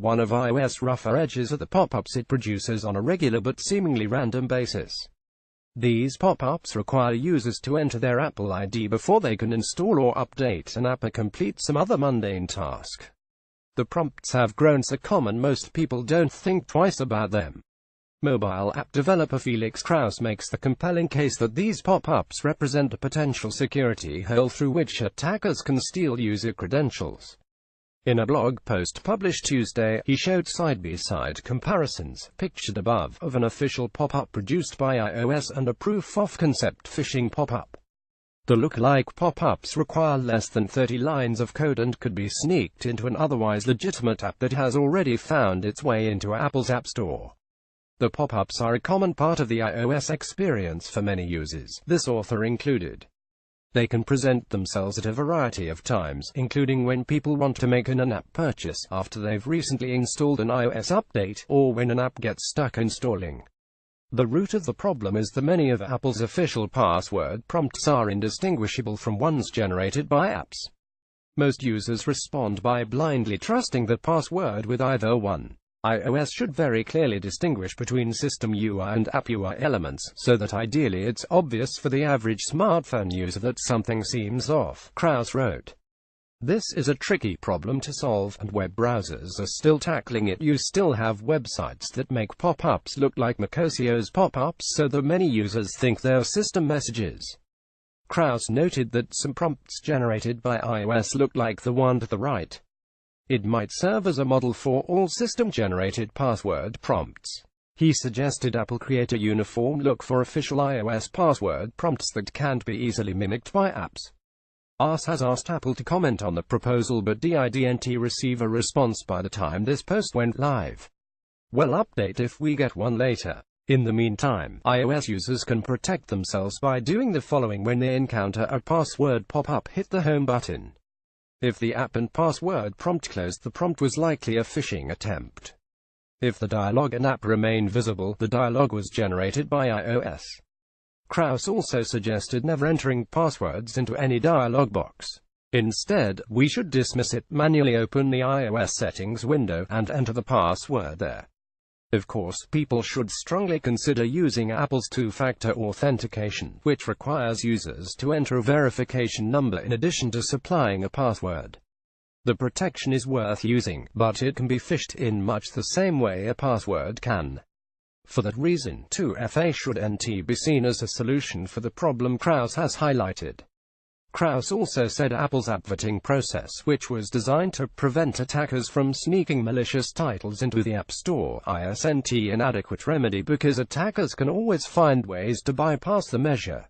one of iOS' rougher edges are the pop-ups it produces on a regular but seemingly random basis. These pop-ups require users to enter their Apple ID before they can install or update an app or complete some other mundane task. The prompts have grown so common most people don't think twice about them. Mobile app developer Felix Krause makes the compelling case that these pop-ups represent a potential security hole through which attackers can steal user credentials. In a blog post published Tuesday, he showed side-by-side comparisons, pictured above, of an official pop-up produced by iOS and a proof-of-concept phishing pop-up. The look-alike pop-ups require less than 30 lines of code and could be sneaked into an otherwise legitimate app that has already found its way into Apple's App Store. The pop-ups are a common part of the iOS experience for many users, this author included. They can present themselves at a variety of times, including when people want to make an in-app purchase, after they've recently installed an iOS update, or when an app gets stuck installing. The root of the problem is that many of Apple's official password prompts are indistinguishable from ones generated by apps. Most users respond by blindly trusting the password with either one. iOS should very clearly distinguish between system UI and app UI elements, so that ideally it's obvious for the average smartphone user that something seems off, Krause wrote. This is a tricky problem to solve, and web browsers are still tackling it. You still have websites that make pop-ups look like macOS pop-ups so that many users think they're system messages. Krause noted that some prompts generated by iOS look like the one to the right. It might serve as a model for all system-generated password prompts. He suggested Apple create a uniform look for official iOS password prompts that can't be easily mimicked by apps. Ars has asked Apple to comment on the proposal but didn't receive a response by the time this post went live. We'll update if we get one later. In the meantime, iOS users can protect themselves by doing the following when they encounter a password pop-up. Hit the home button. If the app and password prompt closed, the prompt was likely a phishing attempt. If the dialog and app remain visible, the dialog was generated by iOS. Krause also suggested never entering passwords into any dialog box. Instead, we should dismiss it, manually open the iOS settings window, and enter the password there. Of course, people should strongly consider using Apple's two-factor authentication, which requires users to enter a verification number in addition to supplying a password. The protection is worth using, but it can be phished in much the same way a password can. For that reason, 2FA shouldn't be seen as a solution for the problem Krause has highlighted. Krause also said Apple's app vetting process, which was designed to prevent attackers from sneaking malicious titles into the App Store, isn't an inadequate remedy because attackers can always find ways to bypass the measure.